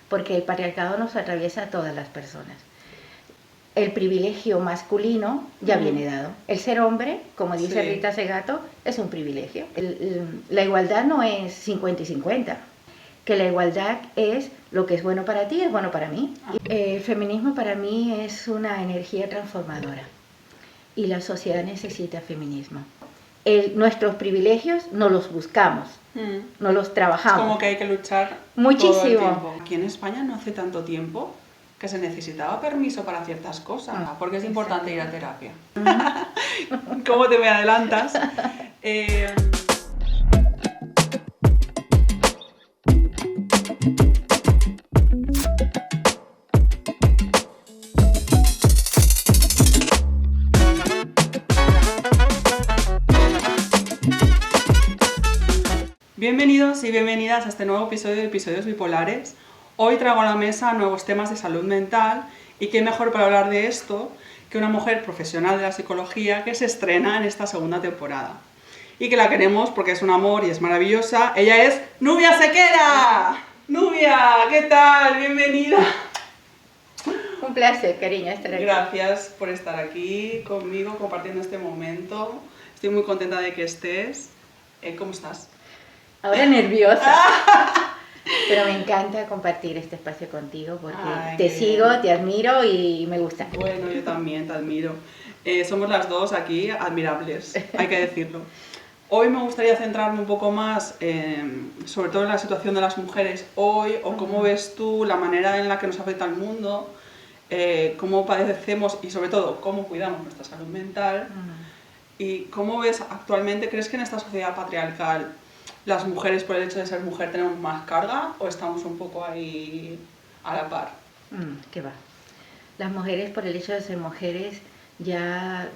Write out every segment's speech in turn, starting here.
porque el patriarcado nos atraviesa a todas las personas. El privilegio masculino ya viene dado. El ser hombre, como dice Rita Segato, es un privilegio. La igualdad no es 50 y 50, que la igualdad es lo que es bueno para ti, es bueno para mí. El feminismo para mí es una energía transformadora y la sociedad necesita feminismo. Nuestros privilegios no los buscamos, no los trabajamos. Es como que hay que luchar muchísimo. Todo el tiempo. Aquí en España no hace tanto tiempo que se necesitaba permiso para ciertas cosas, porque es importante ir a terapia. ¿Cómo te me adelantas? Bienvenidos y bienvenidas a este nuevo episodio de Episodios Bipolares. Hoy traigo a la mesa nuevos temas de salud mental y qué mejor para hablar de esto que una mujer profesional de la psicología que se estrena en esta segunda temporada. Y que la queremos porque es un amor y es maravillosa. Ella es Nubia Sequera. Nubia, ¿qué tal? Bienvenida. Un placer, cariño, estar aquí. Gracias por estar aquí conmigo, compartiendo este momento. Estoy muy contenta de que estés. ¿Cómo estás? Ahora nerviosa. Pero me encanta compartir este espacio contigo porque te sigo, te admiro y me gusta. Bueno, yo también te admiro. Somos las dos aquí admirables, hay que decirlo. Hoy me gustaría centrarme un poco más, sobre todo en la situación de las mujeres hoy, o cómo ves tú la manera en la que nos afecta el mundo, cómo padecemos y sobre todo cómo cuidamos nuestra salud mental. Y cómo ves actualmente, ¿crees que en esta sociedad patriarcal las mujeres por el hecho de ser mujer tenemos más carga o estamos un poco ahí a la par? ¿Qué va? Las mujeres por el hecho de ser mujeres ya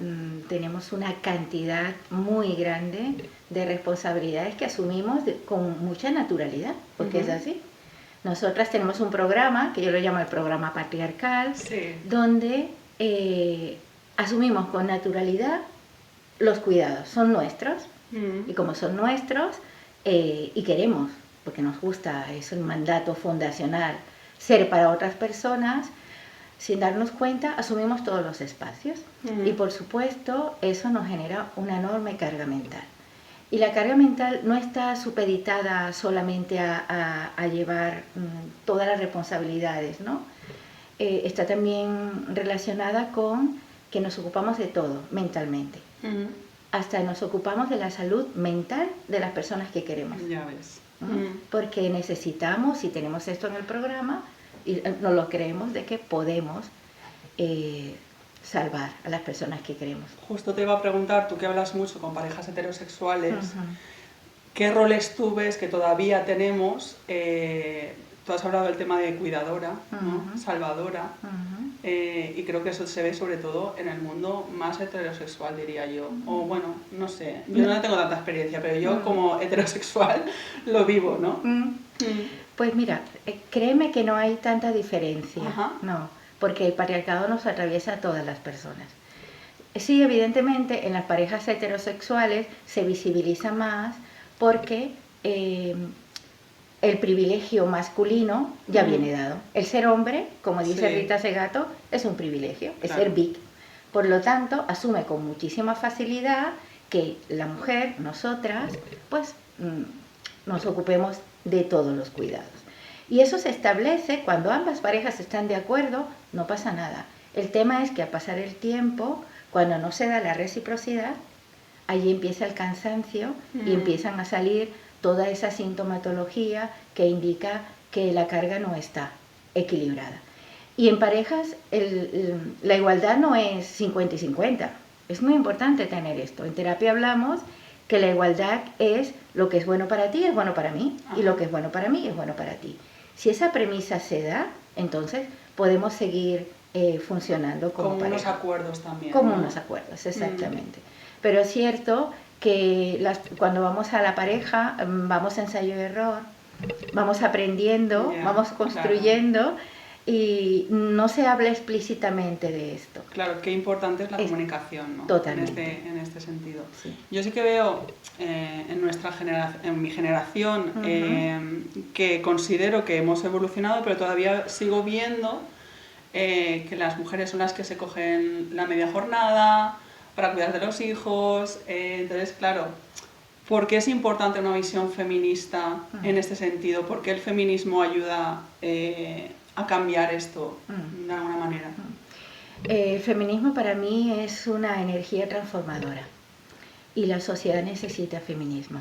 tenemos una cantidad muy grande de responsabilidades que asumimos con mucha naturalidad, porque es así. Nosotras tenemos un programa, que yo lo llamo el programa patriarcal, donde asumimos con naturalidad los cuidados, son nuestros, y como son nuestros, y queremos, porque nos gusta, es un mandato fundacional, ser para otras personas, sin darnos cuenta, asumimos todos los espacios. Y por supuesto, eso nos genera una enorme carga mental. Y la carga mental no está supeditada solamente a llevar todas las responsabilidades, ¿no? Está también relacionada con que nos ocupamos de todo mentalmente. Hasta nos ocupamos de la salud mental de las personas que queremos. Ya ves. Porque necesitamos, y tenemos esto en el programa, y nos lo creemos, de que podemos salvar a las personas que queremos. Justo te iba a preguntar, tú que hablas mucho con parejas heterosexuales, ¿qué roles tú ves que todavía tenemos? Tú has hablado del tema de cuidadora, ¿no? Salvadora, y creo que eso se ve sobre todo en el mundo más heterosexual, diría yo. O bueno, no sé, yo no tengo tanta experiencia, pero yo como heterosexual lo vivo, ¿no? Pues mira, créeme que no hay tanta diferencia, no, porque el patriarcado nos atraviesa a todas las personas. Sí, evidentemente en las parejas heterosexuales se visibiliza más porque el privilegio masculino ya viene dado. El ser hombre, como dice Rita Segato, es un privilegio, es ser big. Por lo tanto, asume con muchísima facilidad que la mujer, nosotras, pues nos ocupemos de todos los cuidados. Y eso se establece cuando ambas parejas están de acuerdo, no pasa nada. El tema es que al pasar el tiempo, cuando no se da la reciprocidad, allí empieza el cansancio y empiezan a salir toda esa sintomatología que indica que la carga no está equilibrada. Y en parejas la igualdad no es 50 y 50. Es muy importante tener esto. En terapia hablamos que la igualdad es lo que es bueno para ti es bueno para mí, y lo que es bueno para mí es bueno para ti. Si esa premisa se da, entonces podemos seguir funcionando como pareja. Unos acuerdos también. Como unos acuerdos, exactamente. Pero es cierto que cuando vamos a la pareja, vamos a ensayo y error, vamos aprendiendo, vamos construyendo, y no se habla explícitamente de esto. Claro, qué importante es la comunicación, ¿no? Totalmente. En este sentido. Sí. Yo sí que veo en mi generación, que considero que hemos evolucionado, pero todavía sigo viendo que las mujeres son las que se cogen la media jornada para cuidar de los hijos. Entonces, claro, ¿por qué es importante una visión feminista en este sentido? ¿Por qué el feminismo ayuda a cambiar esto de alguna manera? El feminismo para mí es una energía transformadora y la sociedad necesita feminismo,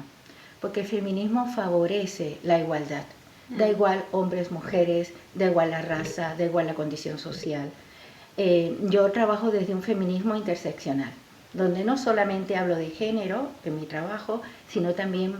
porque el feminismo favorece la igualdad. Da igual hombres, mujeres, da igual la raza, da igual la condición social. Yo trabajo desde un feminismo interseccional, donde no solamente hablo de género en mi trabajo, sino también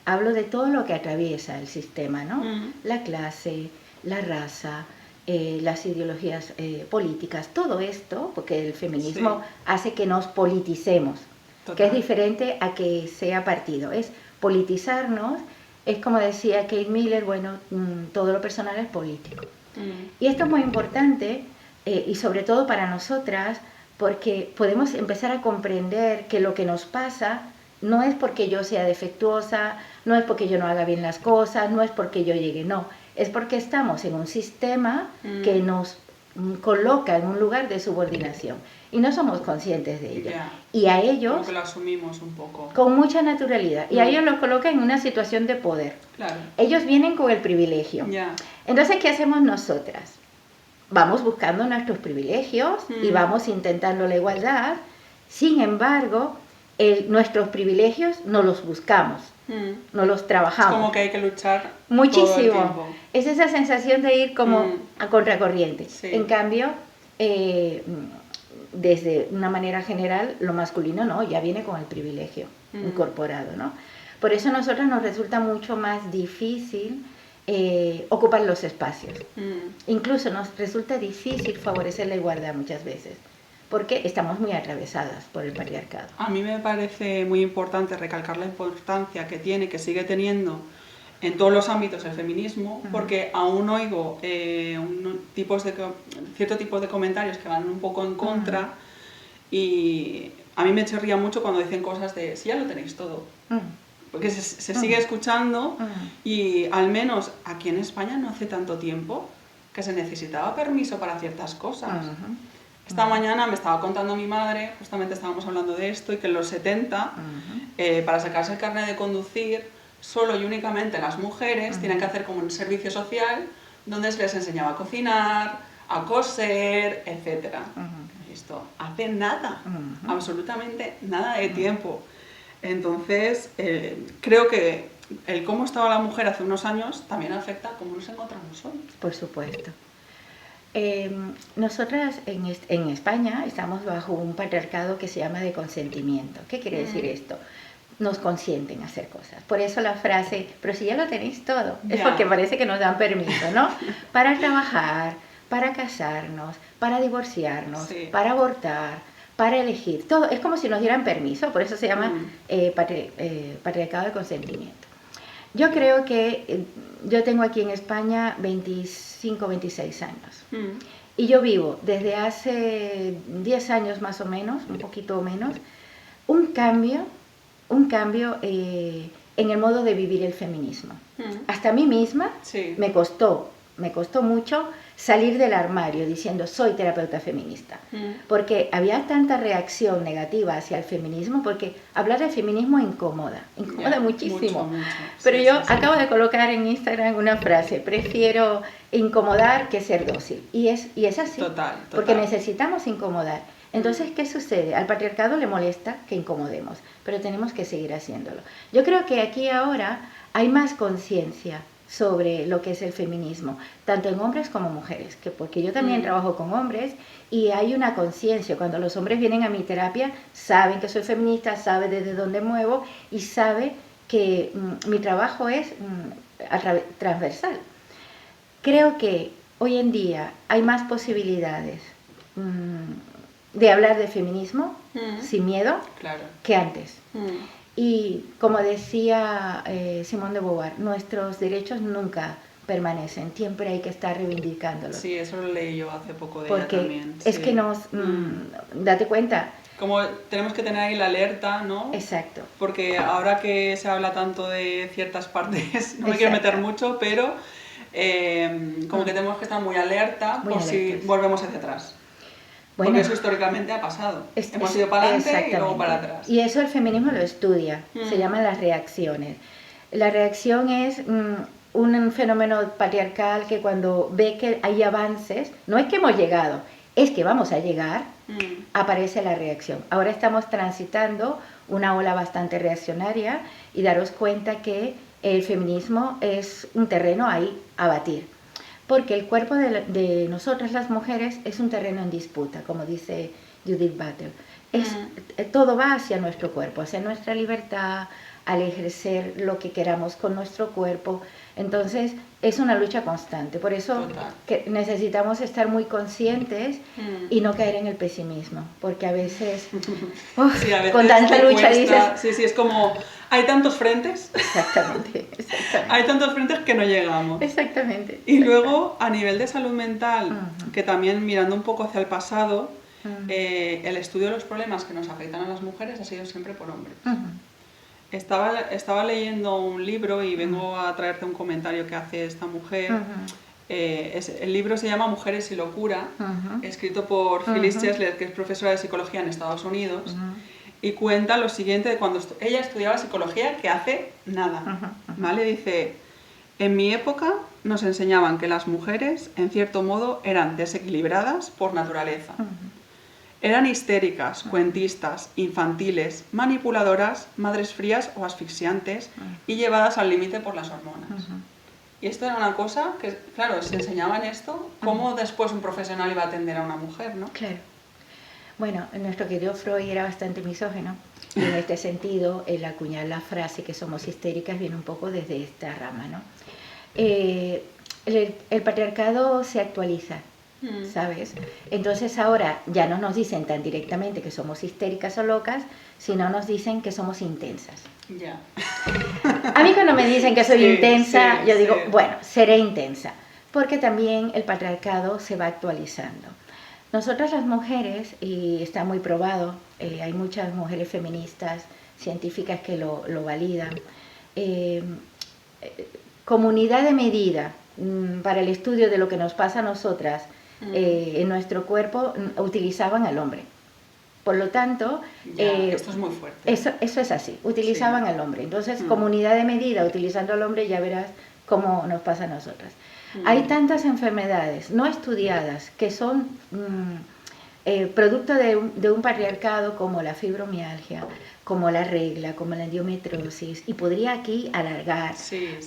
hablo de todo lo que atraviesa el sistema, ¿no? La clase, la raza, las ideologías políticas, todo esto, porque el feminismo hace que nos politicemos. Total. Que es diferente a que sea partido, es politizarnos. Es como decía Kate Miller, bueno, todo lo personal es político. Y esto es muy importante, y sobre todo para nosotras, porque podemos empezar a comprender que lo que nos pasa no es porque yo sea defectuosa, no es porque yo no haga bien las cosas, no es porque yo llegue, no. Es porque estamos en un sistema que nos coloca en un lugar de subordinación y no somos conscientes de ello. Y a ellos... Como que lo asumimos un poco. Con mucha naturalidad. Y a ellos los coloca en una situación de poder. Claro. Ellos vienen con el privilegio. Entonces, ¿qué hacemos nosotras? Vamos buscando nuestros privilegios y vamos intentando la igualdad. Sin embargo, nuestros privilegios no los buscamos. No los trabajamos. Es como que hay que luchar muchísimo. Todo el tiempo. Es esa sensación de ir como a contracorriente. En cambio, desde una manera general, lo masculino no, ya viene con el privilegio incorporado, ¿no? Por eso a nosotros nos resulta mucho más difícil ocupar los espacios. Incluso nos resulta difícil favorecer la igualdad muchas veces, porque estamos muy atravesadas por el patriarcado. A mí me parece muy importante recalcar la importancia que tiene, que sigue teniendo en todos los ámbitos el feminismo, porque aún oigo cierto tipo de comentarios que van un poco en contra, y a mí me chirría mucho cuando dicen cosas de si ya lo tenéis todo. Porque se sigue escuchando, y al menos aquí en España no hace tanto tiempo que se necesitaba permiso para ciertas cosas. Esta mañana me estaba contando mi madre, justamente estábamos hablando de esto, y que en los 70, para sacarse el carnet de conducir, solo y únicamente las mujeres tienen que hacer como un servicio social donde se les enseñaba a cocinar, a coser, etc. Esto hace nada, absolutamente nada de tiempo. Entonces, creo que el cómo estaba la mujer hace unos años también afecta a cómo nos encontramos hoy. Por supuesto. Nosotras en España estamos bajo un patriarcado que se llama de consentimiento. ¿Qué quiere decir esto? Nos consienten hacer cosas. Por eso la frase, pero si ya lo tenéis todo, es porque parece que nos dan permiso, ¿no? Para trabajar, para casarnos, para divorciarnos, para abortar, para elegir. Todo es como si nos dieran permiso, por eso se llama patriarcado de consentimiento. Yo creo que yo tengo aquí en España 25, 26 años. Y yo vivo desde hace 10 años más o menos, un poquito menos, un cambio en el modo de vivir el feminismo. Hasta a mí misma me costó mucho salir del armario diciendo soy terapeuta feminista, porque había tanta reacción negativa hacia el feminismo, porque hablar de feminismo incomoda muchísimo. Mucho. Pero yo acabo de colocar en Instagram una frase: prefiero incomodar que ser dócil, y es así, total. Porque necesitamos incomodar. Entonces, ¿qué sucede? Al patriarcado le molesta que incomodemos, pero tenemos que seguir haciéndolo. Yo creo que aquí ahora hay más conciencia sobre lo que es el feminismo, tanto en hombres como mujeres, porque yo también trabajo con hombres y hay una conciencia. Cuando los hombres vienen a mi terapia, saben que soy feminista, saben desde dónde muevo y saben que mi trabajo es transversal. Creo que hoy en día hay más posibilidades de hablar de feminismo sin miedo que antes. Y como decía Simone de Beauvoir, nuestros derechos nunca permanecen, siempre hay que estar reivindicándolos. Sí, eso lo leí yo hace poco de porque ella también. Es sí. que date cuenta. Como tenemos que tener ahí la alerta, ¿no? Exacto. Porque ahora que se habla tanto de ciertas partes, no me quiero meter mucho, pero como que tenemos que estar muy alerta por si volvemos hacia atrás. Bueno, porque eso históricamente ha pasado. Hemos ido para adelante y luego para atrás. Y eso el feminismo lo estudia, se llaman las reacciones. La reacción es un fenómeno patriarcal que cuando ve que hay avances, no es que hemos llegado, es que vamos a llegar, aparece la reacción. Ahora estamos transitando una ola bastante reaccionaria y daros cuenta que el feminismo es un terreno ahí a batir. Porque el cuerpo de nosotras las mujeres es un terreno en disputa, como dice Judith Butler. Todo va hacia nuestro cuerpo, hacia nuestra libertad, al ejercer lo que queramos con nuestro cuerpo. Entonces es una lucha constante, por eso que necesitamos estar muy conscientes y no caer en el pesimismo, porque a veces, sí, a veces con tanta lucha dices... Sí, es como, hay tantos frentes. Exactamente. Hay tantos frentes que no llegamos. Exactamente. Y luego, a nivel de salud mental, que también mirando un poco hacia el pasado, el estudio de los problemas que nos afectan a las mujeres ha sido siempre por hombres. Estaba leyendo un libro y vengo a traerte un comentario que hace esta mujer. El libro se llama Mujeres y locura, escrito por Phyllis Chesler, que es profesora de psicología en Estados Unidos, y cuenta lo siguiente de cuando ella estudiaba psicología, que hace nada. ¿Vale? Dice, en mi época nos enseñaban que las mujeres, en cierto modo, eran desequilibradas por naturaleza. Eran histéricas, cuentistas, infantiles, manipuladoras, madres frías o asfixiantes y llevadas al límite por las hormonas. Y esto era una cosa que, claro, si enseñaban esto, ¿cómo después un profesional iba a atender a una mujer, no? Claro. Bueno, nuestro querido Freud era bastante misógino y en este sentido el acuñar la frase que somos histéricas viene un poco desde esta rama, ¿no? El patriarcado se actualiza, ¿sabes? Entonces ahora ya no nos dicen tan directamente que somos histéricas o locas, sino nos dicen que somos intensas. Ya. A mí cuando me dicen que soy intensa, yo digo, bueno, seré intensa, porque también el patriarcado se va actualizando. Nosotras las mujeres, y está muy probado, hay muchas mujeres feministas, científicas que lo validan, comunidad de medida para el estudio de lo que nos pasa a nosotras en nuestro cuerpo, utilizaban al hombre. Por lo tanto, esto es muy fuerte. Eso es así, utilizaban al hombre. Entonces, comunidad de medida utilizando al hombre, ya verás cómo nos pasa a nosotras. Hay tantas enfermedades no estudiadas que son producto de un patriarcado, como la fibromialgia, como la regla, como la endometriosis, y podría aquí alargar,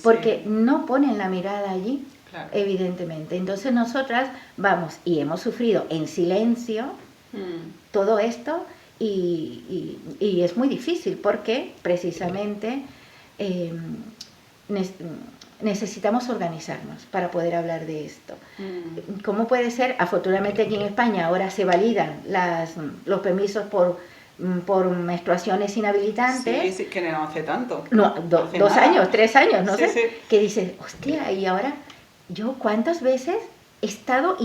porque no ponen la mirada allí, evidentemente. Entonces nosotras vamos y hemos sufrido en silencio todo esto y es muy difícil porque precisamente necesitamos organizarnos para poder hablar de esto. ¿Cómo puede ser? Afortunadamente aquí en España ahora se validan los permisos por menstruaciones inhabilitantes. Sí, que no hace tanto. No, 2 años, 3 años, no sé. Sí. Que dices, hostia, y ahora yo cuántas veces he estado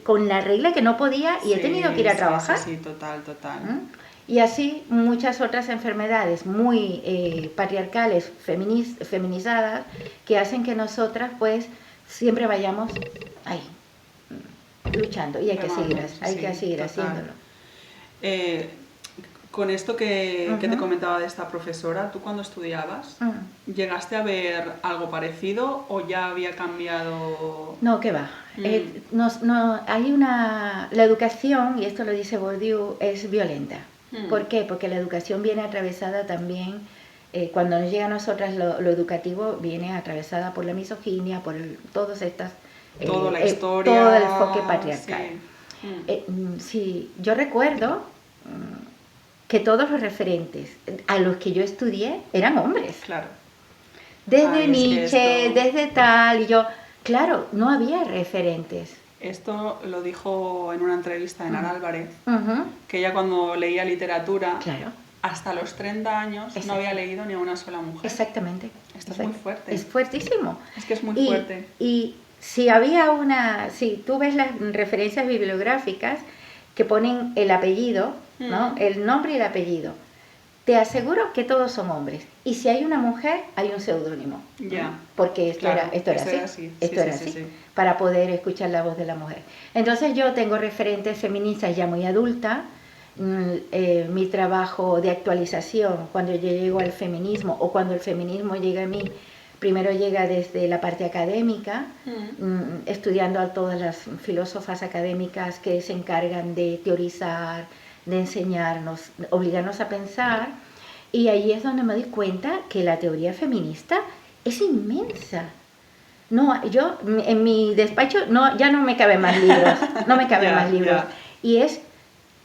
con la regla que no podía y he tenido que ir a trabajar. Sí, total. Y así muchas otras enfermedades muy patriarcales, feminizadas, que hacen que nosotras pues siempre vayamos ahí, luchando, y hay que seguir haciéndolo. Con esto que te comentaba de esta profesora, ¿tú cuando estudiabas llegaste a ver algo parecido o ya había cambiado? No, ¿qué va? La educación, y esto lo dice Bourdieu, es violenta. ¿Por qué? Porque la educación viene atravesada también, cuando nos llega a nosotras lo educativo, viene atravesada por la misoginia, por todas estas... Toda la historia. Todo el enfoque patriarcal. Sí, yo recuerdo que todos los referentes a los que yo estudié eran hombres. Claro. Desde Nietzsche, desde tal, y yo... Claro, no había referentes. Esto lo dijo en una entrevista en Ana Álvarez, que ella cuando leía literatura hasta los 30 años no había leído ni a una sola mujer. Exactamente. Esto es muy fuerte. Es fuertísimo. Es que es muy fuerte. Y si tú ves las referencias bibliográficas que ponen el apellido, ¿no? El nombre y el apellido, te aseguro que todos son hombres. Y si hay una mujer, hay un seudónimo. Ya. Porque esto era así. Esto era así. Para poder escuchar la voz de la mujer. Entonces yo tengo referentes feministas ya muy adulta. Mi trabajo de actualización, cuando yo llego al feminismo o cuando el feminismo llega a mí, primero llega desde la parte académica, estudiando a todas las filósofas académicas que se encargan de teorizar, de enseñarnos, obligarnos a pensar, y ahí es donde me doy cuenta que la teoría feminista es inmensa. No, yo en mi despacho ya no me caben más libros, más libros, y es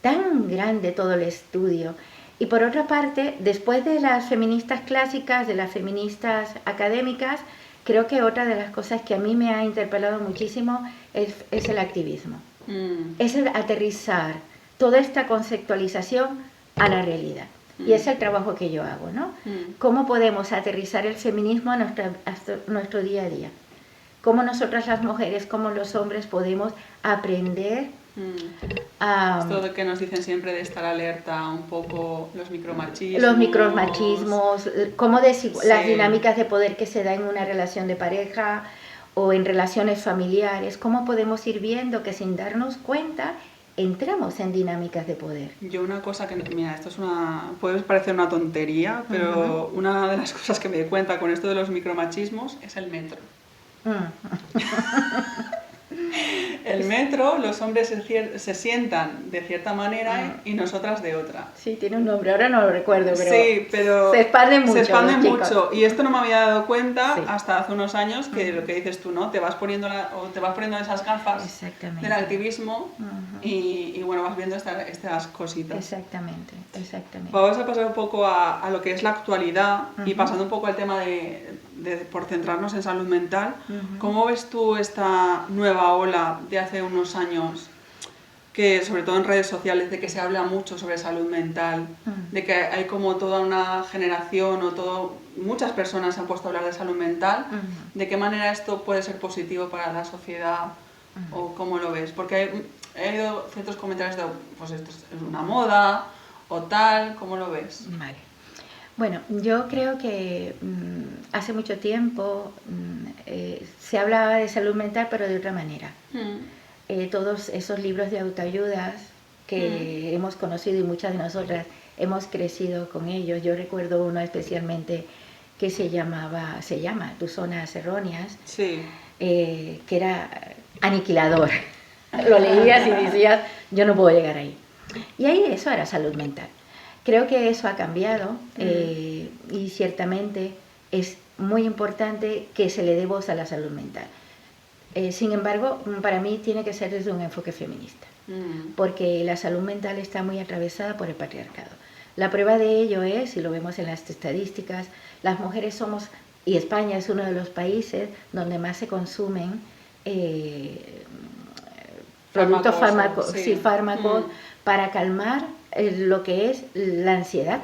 tan grande todo el estudio. Y por otra parte, después de las feministas clásicas, de las feministas académicas, creo que otra de las cosas que a mí me ha interpelado muchísimo es el activismo. Es el aterrizar toda esta conceptualización a la realidad. Y es el trabajo que yo hago, ¿no? ¿Cómo podemos aterrizar el feminismo a nuestro día a día? ¿Cómo nosotras las mujeres, cómo los hombres podemos aprender Esto de que nos dicen siempre de estar alerta un poco los micromachismos. Los micromachismos, cómo las dinámicas de poder que se da en una relación de pareja o en relaciones familiares, cómo podemos ir viendo que sin darnos cuenta entramos en dinámicas de poder. Yo una cosa que, mira, esto puede parecer una tontería, pero una de las cosas que me doy cuenta con esto de los micromachismos es el metro. El metro, los hombres se sientan de cierta manera y nosotras de otra. Sí, tiene un nombre, ahora no lo recuerdo, pero, sí, pero se expande mucho. Se expande mucho. Y esto no me había dado cuenta hasta hace unos años, que lo que dices tú, ¿no? Te vas poniendo esas gafas del activismo y bueno, vas viendo estas cositas. Exactamente. Vamos a pasar un poco a lo que es la actualidad y pasando un poco al tema por centrarnos en salud mental. ¿Cómo ves tú esta nueva ola de hace unos años, que sobre todo en redes sociales, de que se habla mucho sobre salud mental, de que hay como toda una generación muchas personas se han puesto a hablar de salud mental? ¿De qué manera esto puede ser positivo para la sociedad o cómo lo ves? Porque he oído ciertos comentarios de, pues esto es una moda o tal, ¿cómo lo ves? Vale. Bueno, yo creo que hace mucho tiempo se hablaba de salud mental, pero de otra manera. Todos esos libros de autoayudas que hemos conocido y muchas de nosotras hemos crecido con ellos. Yo recuerdo uno especialmente que se llama Tus zonas erróneas, que era aniquilador. Lo leías y decías, yo no puedo llegar ahí. Y ahí eso era salud mental. Creo que eso ha cambiado y ciertamente es muy importante que se le dé voz a la salud mental. Sin embargo, para mí tiene que ser desde un enfoque feminista, porque la salud mental está muy atravesada por el patriarcado. La prueba de ello es, si lo vemos en las estadísticas, las mujeres somos, y España es uno de los países donde más se consumen productos fármacos para calmar lo que es la ansiedad,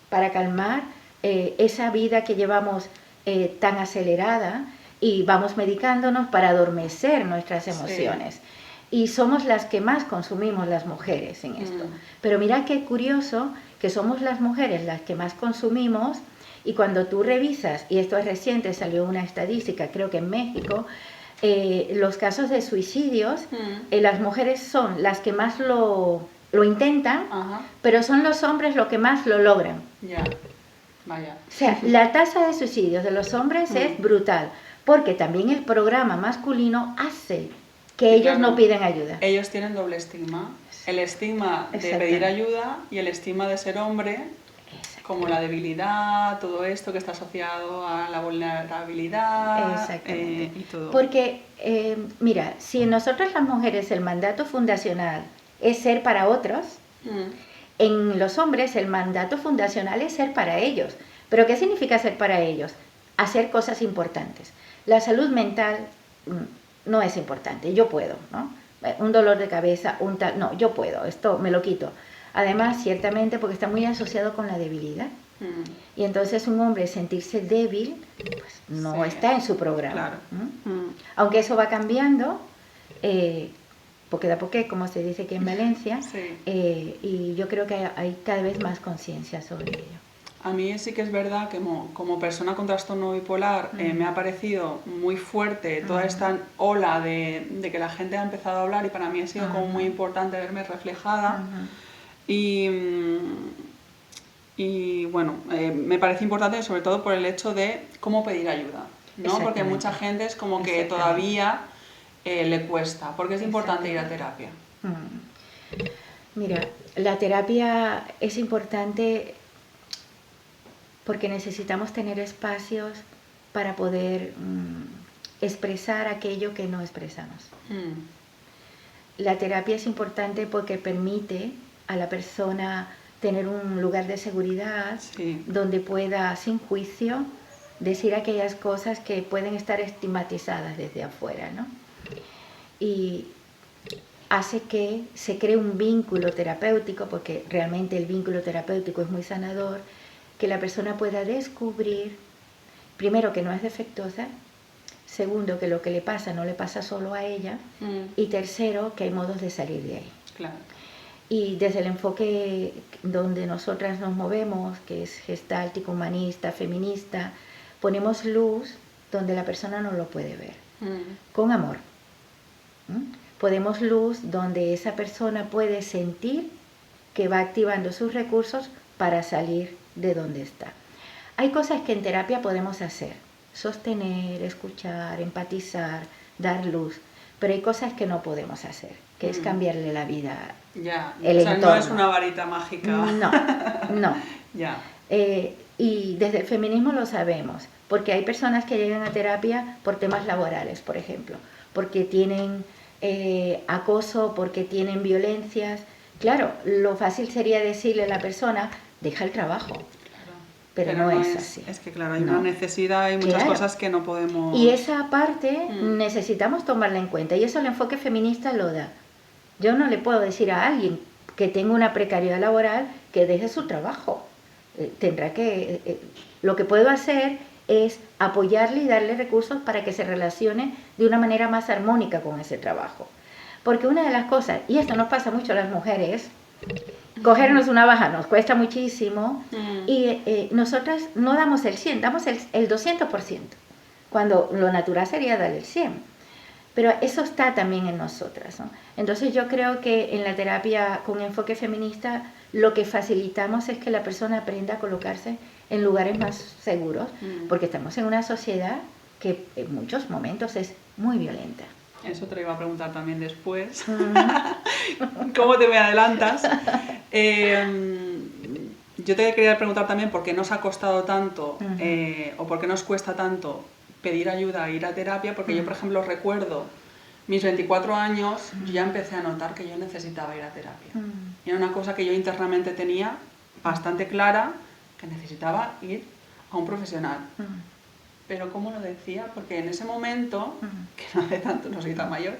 para calmar esa vida que llevamos tan acelerada, y vamos medicándonos para adormecer nuestras emociones. Y somos las que más consumimos las mujeres en esto. Pero mira qué curioso que somos las mujeres las que más consumimos, y cuando tú revisas, y esto es reciente, salió una estadística, creo que en México, los casos de suicidios, las mujeres son las que más lo intentan, pero son los hombres los que más lo logran. Vaya. O sea, la tasa de suicidios de los hombres es brutal, porque también el programa masculino hace que ellos no piden ayuda. Ellos tienen doble estigma. El estigma de pedir ayuda y el estigma de ser hombre, como la debilidad, todo esto que está asociado a la vulnerabilidad y todo. Porque, mira, si en nosotras las mujeres el mandato fundacional es ser para otros, en los hombres el mandato fundacional es ser para ellos. ¿Pero qué significa ser para ellos? Hacer cosas importantes. La salud mental no es importante, yo puedo, ¿no? Un dolor de cabeza, no, yo puedo, esto me lo quito. Además, ciertamente, porque está muy asociado con la debilidad. Y entonces un hombre sentirse débil, pues no está en su programa. Claro. Aunque eso va cambiando, porque da porque, como se dice aquí en Valencia, y yo creo que hay cada vez más conciencia sobre ello. A mí sí que es verdad que como persona con trastorno bipolar me ha parecido muy fuerte toda esta ola de que la gente ha empezado a hablar, y para mí ha sido como muy importante verme reflejada. Y bueno, me parece importante sobre todo por el hecho de cómo pedir ayuda, ¿no? Porque mucha gente es como que todavía le cuesta. ¿Por qué es importante ir a terapia? Mira, la terapia es importante porque necesitamos tener espacios para poder expresar aquello que no expresamos. La terapia es importante porque permite a la persona tener un lugar de seguridad donde pueda, sin juicio, decir aquellas cosas que pueden estar estigmatizadas desde afuera, ¿no? Y hace que se cree un vínculo terapéutico, porque realmente el vínculo terapéutico es muy sanador, que la persona pueda descubrir, primero, que no es defectuosa, segundo, que lo que le pasa no le pasa solo a ella, y tercero, que hay modos de salir de ahí. Claro. Y desde el enfoque donde nosotras nos movemos, que es gestáltico, humanista, feminista, ponemos luz donde la persona no lo puede ver, con amor. Ponemos luz donde esa persona puede sentir que va activando sus recursos para salir de donde está. Hay cosas que en terapia podemos hacer: sostener, escuchar, empatizar, dar luz, pero hay cosas que no podemos hacer, que es cambiarle la vida. El entorno. No es una varita mágica. No. Ya. Y desde el feminismo lo sabemos, porque hay personas que llegan a terapia por temas laborales, por ejemplo, porque tienen acoso, porque tienen violencias. Claro, lo fácil sería decirle a la persona: deja el trabajo. Pero no es así. Es que claro, hay una necesidad, hay muchas cosas que no podemos... Y esa parte necesitamos tomarla en cuenta, y eso el enfoque feminista lo da. Yo no le puedo decir a alguien que tenga una precariedad laboral que deje su trabajo. Tendrá que... lo que puedo hacer es apoyarle y darle recursos para que se relacione de una manera más armónica con ese trabajo. Porque una de las cosas, y esto nos pasa mucho a las mujeres, cogernos una baja nos cuesta muchísimo, y nosotras no damos el 100, damos el 200%, cuando lo natural sería dar el 100%. Pero eso está también en nosotras, ¿no? Entonces yo creo que en la terapia con enfoque feminista lo que facilitamos es que la persona aprenda a colocarse en lugares más seguros, porque estamos en una sociedad que en muchos momentos es muy violenta. Eso te lo iba a preguntar también después. ¿Cómo te me adelantas? Yo te quería preguntar también por qué nos ha costado tanto o por qué nos cuesta tanto pedir ayuda, ir a terapia, porque yo, por ejemplo, recuerdo mis 24 años, yo ya empecé a notar que yo necesitaba ir a terapia. Y era una cosa que yo internamente tenía bastante clara, que necesitaba ir a un profesional. Pero ¿cómo lo decía? Porque en ese momento, que no hace tanto, no soy tan mayor,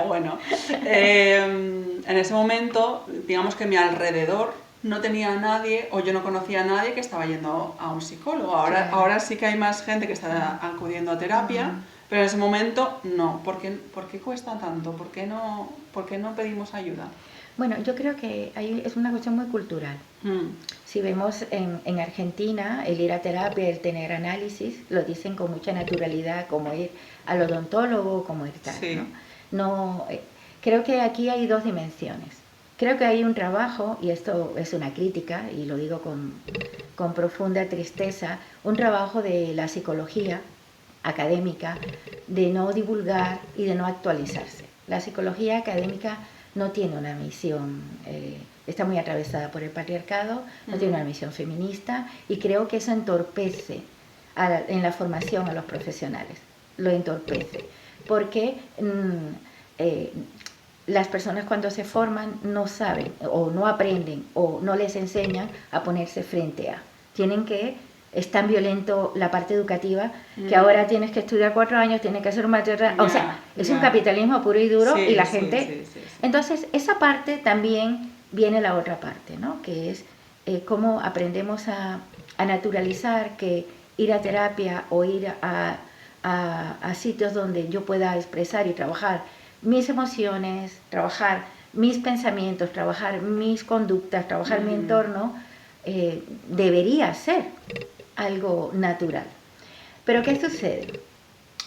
bueno, en ese momento, digamos que a mi alrededor no tenía a nadie, o yo no conocía a nadie que estaba yendo a un psicólogo. Ahora sí que hay más gente que está acudiendo a terapia, pero en ese momento no. ¿Por qué cuesta tanto? ¿Por qué no pedimos ayuda? Bueno, yo creo que es una cuestión muy cultural. Si vemos en Argentina, el ir a terapia, el tener análisis, lo dicen con mucha naturalidad, como ir al odontólogo, como ir tal, sí. ¿no? Creo que aquí hay dos dimensiones. Creo que hay un trabajo, y esto es una crítica, y lo digo con profunda tristeza, un trabajo de la psicología académica de no divulgar y de no actualizarse. La psicología académica no tiene una misión, está muy atravesada por el patriarcado, no tiene una misión feminista, y creo que eso entorpece en la formación a los profesionales, lo entorpece, porque las personas cuando se forman no saben o no aprenden o no les enseñan a ponerse frente a. Es tan violento la parte educativa que ahora tienes que estudiar 4 años, tienes que hacer un máster, o sea, es un capitalismo puro y duro, y la gente... Entonces, esa parte también viene la otra parte, ¿no? Que es cómo aprendemos a naturalizar que ir a terapia o ir a sitios donde yo pueda expresar y trabajar mis emociones, trabajar mis pensamientos, trabajar mis conductas, trabajar mi entorno, debería ser algo natural. Pero ¿qué sucede?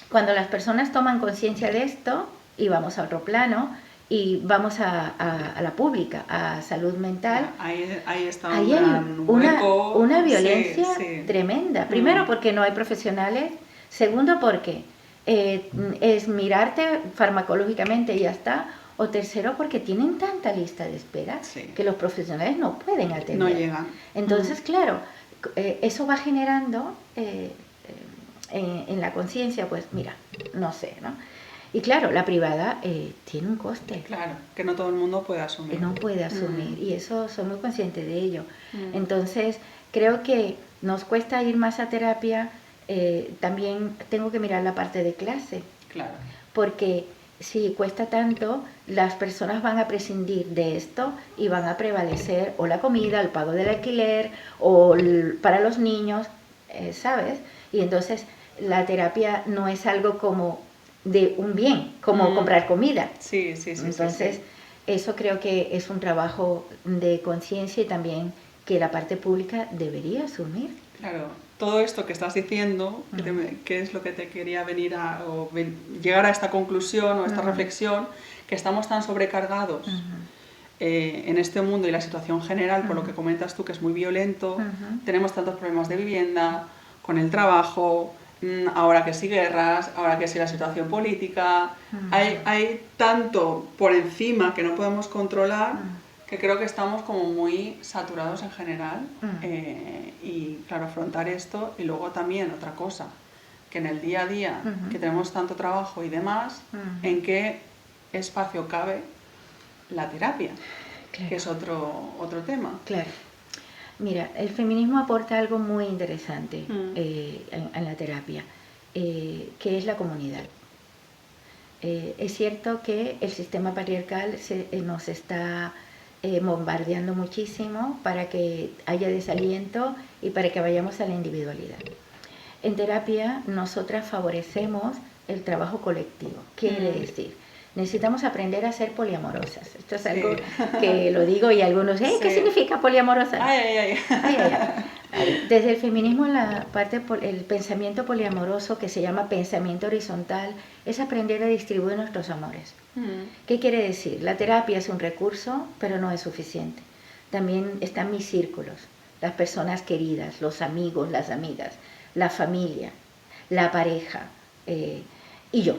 Cuando las personas toman conciencia de esto, y vamos a otro plano, y vamos a la pública, a salud mental, ahí está hay una violencia tremenda. Primero porque no hay profesionales, segundo porque es mirarte farmacológicamente y ya está, o tercero porque tienen tanta lista de espera que los profesionales no pueden atender. No llegan. Entonces, claro, eso va generando en la conciencia, pues mira, no sé, ¿no? Y claro, la privada tiene un coste. Claro, que no todo el mundo puede asumir. No puede asumir, y eso soy muy consciente de ello. Entonces, creo que nos cuesta ir más a terapia, también tengo que mirar la parte de clase. Claro. Porque si cuesta tanto, las personas van a prescindir de esto y van a prevalecer o la comida, el pago del alquiler, o para los niños, ¿sabes? Y entonces la terapia no es algo como de un bien, como comprar comida. Sí. Entonces, eso creo que es un trabajo de conciencia y también que la parte pública debería asumir. Claro, todo esto que estás diciendo, que es lo que te quería venir llegar a esta conclusión o a esta reflexión, que estamos tan sobrecargados en este mundo y la situación general, por lo que comentas tú, que es muy violento, tenemos tantos problemas de vivienda, con el trabajo, ahora que sí guerras, ahora que sí la situación política, hay tanto por encima que no podemos controlar, que creo que estamos como muy saturados en general, y claro, afrontar esto. Y luego también otra cosa, que en el día a día, que tenemos tanto trabajo y demás, ¿en qué espacio cabe la terapia? Claro. Que es otro tema. Claro. Mira, el feminismo aporta algo muy interesante en la terapia, que es la comunidad. Es cierto que el sistema patriarcal nos está bombardeando muchísimo para que haya desaliento y para que vayamos a la individualidad. En terapia nosotras favorecemos el trabajo colectivo. Quiere decir, necesitamos aprender a ser poliamorosas. Esto es algo que lo digo y algunos, ¿qué significa poliamorosa? Ay. Desde el feminismo, el pensamiento poliamoroso, que se llama pensamiento horizontal, es aprender a distribuir nuestros amores. ¿Qué quiere decir? La terapia es un recurso, pero no es suficiente. También están mis círculos, las personas queridas, los amigos, las amigas, la familia, la pareja y yo.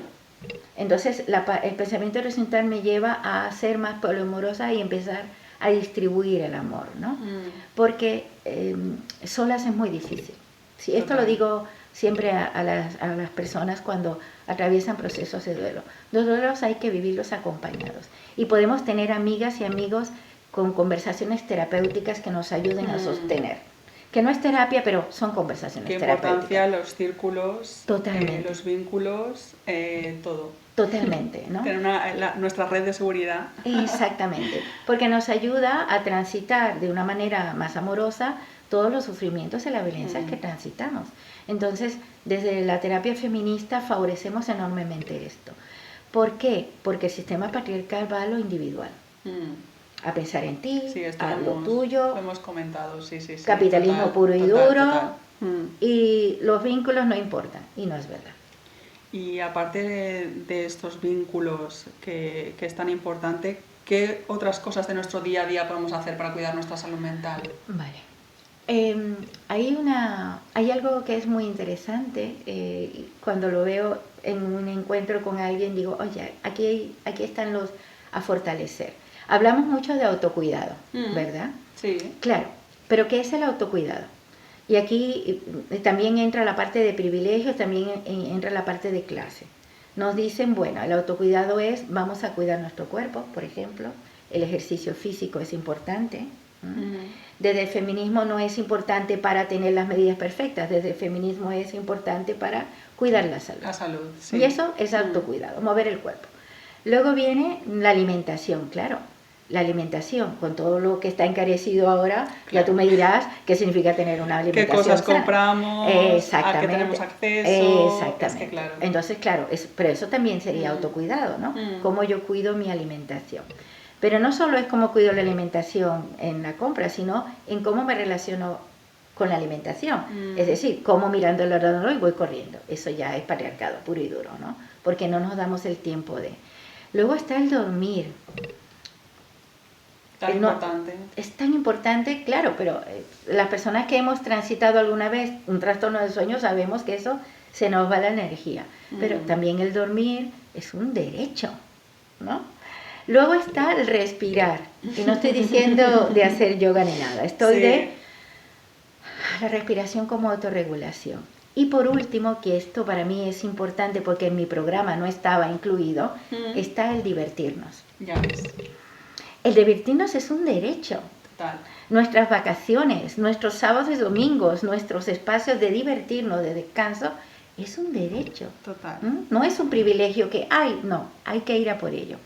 Entonces el pensamiento horizontal me lleva a ser más poliamorosa y empezar a distribuir el amor, ¿no? Porque solas es muy difícil. Sí, esto lo digo siempre a las personas cuando atraviesan procesos de duelo. Los duelos hay que vivirlos acompañados. Y podemos tener amigas y amigos con conversaciones terapéuticas que nos ayuden a sostener. Que no es terapia, pero son conversaciones terapéuticas. Qué importancia los círculos, los vínculos, todo. Totalmente, ¿no? Tener nuestra red de seguridad. Exactamente, porque nos ayuda a transitar de una manera más amorosa todos los sufrimientos y las violencias que transitamos. Entonces, desde la terapia feminista favorecemos enormemente esto. ¿Por qué? Porque el sistema patriarcal va a lo individual. A pensar en ti, a lo tuyo. Lo hemos comentado, sí. Capitalismo puro y duro. Y los vínculos no importan, y no es verdad. Y aparte de estos vínculos que es tan importante, ¿qué otras cosas de nuestro día a día podemos hacer para cuidar nuestra salud mental? Vale. Hay algo que es muy interesante. Cuando lo veo en un encuentro con alguien, digo, oye, aquí están los a fortalecer. Hablamos mucho de autocuidado, ¿verdad? Sí. Claro, pero ¿qué es el autocuidado? Y aquí también entra la parte de privilegios, también entra la parte de clase. Nos dicen, bueno, el autocuidado es, vamos a cuidar nuestro cuerpo, por ejemplo, el ejercicio físico es importante. Desde el feminismo no es importante para tener las medidas perfectas, desde el feminismo es importante para cuidar la salud. La salud, sí. Y eso es autocuidado, mover el cuerpo. Luego viene la alimentación, claro. la alimentación, con todo lo que está encarecido ahora, ya tú me dirás qué significa tener una alimentación. ¿Qué cosas compramos? ¿A qué tenemos acceso? Exactamente. Es que, claro. Entonces, claro, pero eso también sería autocuidado, ¿no? Cómo yo cuido mi alimentación. Pero no solo es cómo cuido la alimentación en la compra, sino en cómo me relaciono con la alimentación. Es decir, cómo mirando el ordenador y voy corriendo. Eso ya es patriarcado puro y duro, ¿no? Porque no nos damos el tiempo de... Luego está el dormir. Tan importante. Es tan importante, claro, pero las personas que hemos transitado alguna vez un trastorno del sueño sabemos que eso se nos va la energía. Pero también el dormir es un derecho, ¿no? Luego está el respirar. Y no estoy diciendo de hacer yoga ni nada. Estoy de la respiración como autorregulación. Y por último, que esto para mí es importante porque en mi programa no estaba incluido, está el divertirnos. Ya ves. El divertirnos es un derecho. Total. Nuestras vacaciones, nuestros sábados y domingos, nuestros espacios de divertirnos, de descanso, es un derecho. Total. No es un privilegio que hay, no, hay que ir a por ello.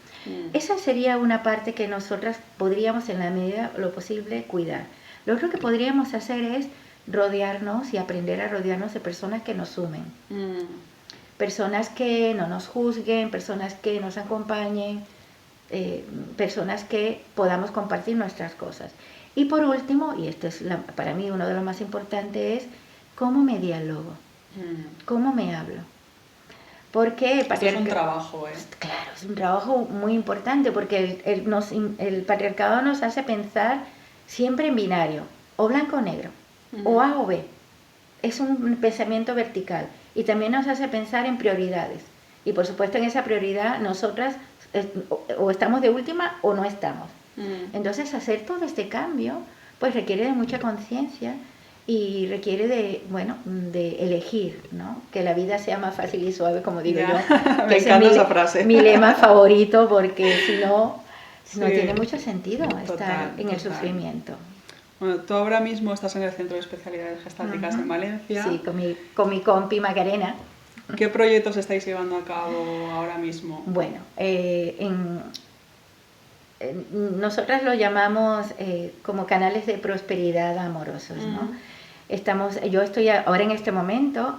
Esa sería una parte que nosotras podríamos en la medida de lo posible cuidar. Lo otro que podríamos hacer es rodearnos y aprender a rodearnos de personas que nos sumen. Personas que no nos juzguen, personas que nos acompañen, personas que podamos compartir nuestras cosas. Y por último, y esto es para mí uno de los más importantes, es cómo me dialogo, cómo me hablo. Porque esto es un trabajo, Claro, es un trabajo muy importante porque el patriarcado nos hace pensar siempre en binario, o blanco o negro, o A o B. Es un pensamiento vertical y también nos hace pensar en prioridades. Y por supuesto en esa prioridad nosotras o estamos de última o no estamos. Entonces hacer todo este cambio pues requiere de mucha conciencia y requiere de elegir, ¿no? Que la vida sea más fácil y suave, como digo yo. Me encanta esa frase. Mi lema favorito, porque si no, no tiene mucho sentido estar en el sufrimiento. Bueno, tú ahora mismo estás en el Centro de Especialidades Gestálticas en Valencia. Sí, con mi compi Macarena. ¿Qué proyectos estáis llevando a cabo ahora mismo? Bueno, nosotras lo llamamos como canales de prosperidad amorosos, ¿no? Yo estoy ahora en este momento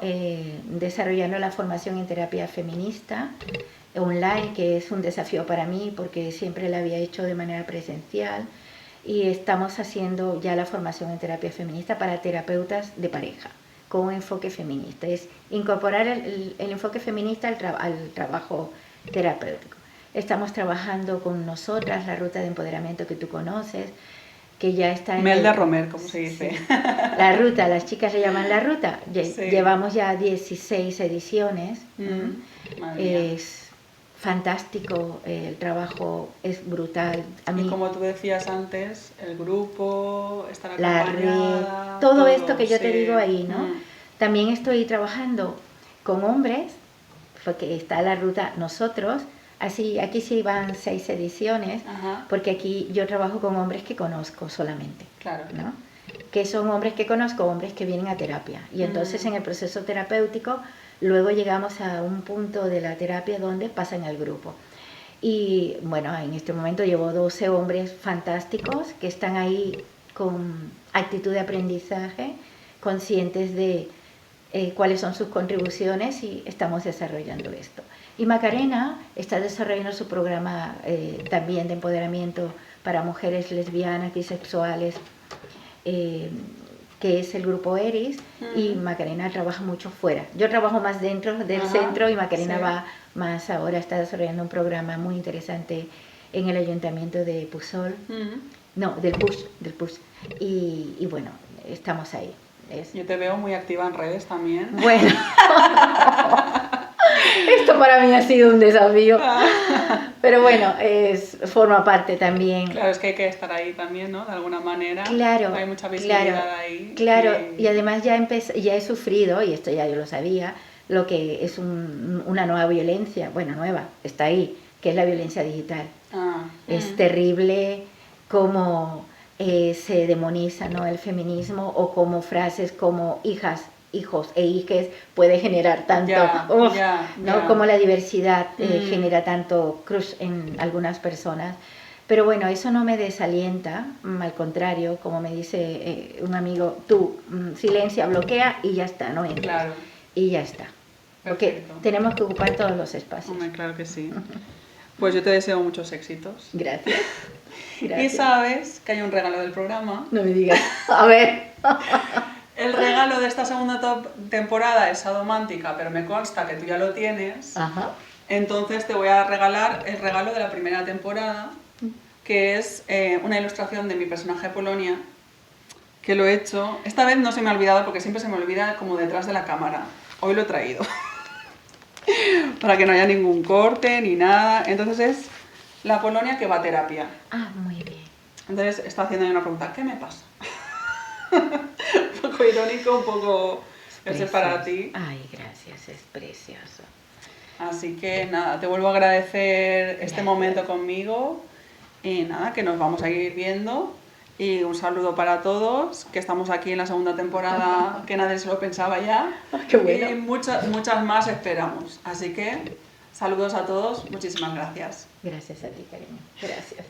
desarrollando la formación en terapia feminista online, que es un desafío para mí porque siempre la había hecho de manera presencial, y estamos haciendo ya la formación en terapia feminista para terapeutas de pareja con un enfoque feminista. Es incorporar el enfoque feminista al trabajo terapéutico. Estamos trabajando con nosotras la ruta de empoderamiento que tú conoces, que ya está en Melda Romer, como se dice. Sí. La ruta, las chicas le llaman la ruta. Llevamos ya 16 ediciones. Es fantástico, el trabajo es brutal. Y como tú decías antes, el grupo, estar acompañada, la red, todo esto que yo te digo ahí, ¿no? También estoy trabajando con hombres, porque está la ruta Nosotros. Así, aquí sí van 6 ediciones, porque aquí yo trabajo con hombres que conozco solamente, claro, ¿no? Que son hombres que conozco, hombres que vienen a terapia. Y entonces en el proceso terapéutico, luego llegamos a un punto de la terapia donde pasan al grupo. Y bueno, en este momento llevo 12 hombres fantásticos que están ahí con actitud de aprendizaje, conscientes de cuáles son sus contribuciones, y estamos desarrollando esto. Y Macarena está desarrollando su programa también de empoderamiento para mujeres lesbianas, bisexuales, que es el grupo ERIS, y Macarena trabaja mucho fuera. Yo trabajo más dentro del centro y Macarena va más ahora, está desarrollando un programa muy interesante en el ayuntamiento de Pusol, no, del Puig. Y bueno, estamos ahí. Yo te veo muy activa en redes también. Bueno, esto para mí ha sido un desafío, pero bueno, forma parte también. Claro, es que hay que estar ahí también, ¿no? De alguna manera. Claro, hay mucha visibilidad ahí. Claro, y además ya he sufrido, y esto ya yo lo sabía, lo que es una nueva violencia, bueno, nueva, está ahí, que es la violencia digital. Es terrible cómo se demoniza, ¿no?, el feminismo, o como frases como hijas, hijos e hijes puede generar tanto, ¿no? Como la diversidad genera tanto crush en algunas personas. Pero bueno, eso no me desalienta, al contrario, como me dice un amigo, tú silencia, bloquea y ya está, no entres. Claro. Y ya está. Porque tenemos que ocupar todos los espacios. Hombre, claro que sí. Pues yo te deseo muchos éxitos. Gracias. Y sabes que hay un regalo del programa. No me digas. A ver. El regalo de esta segunda temporada es Sadomántica, pero me consta que tú ya lo tienes. Ajá. Entonces te voy a regalar el regalo de la primera temporada, que es una ilustración de mi personaje Polonia, que lo he hecho. Esta vez no se me ha olvidado porque siempre se me olvida como detrás de la cámara. Hoy lo he traído. Para que no haya ningún corte ni nada. Entonces es la Polonia que va a terapia. Ah, muy bien. Entonces está haciendo ahí una pregunta, ¿qué me pasa? Un poco irónico, un poco... Ese es para ti. Ay, gracias, es precioso. Así que nada, te vuelvo a agradecer este momento conmigo y nada, que nos vamos a ir viendo y un saludo para todos, que estamos aquí en la segunda temporada, que nadie se lo pensaba ya. Qué bueno. Y muchas más esperamos. Así que saludos a todos, muchísimas gracias. Gracias a ti, cariño. Gracias.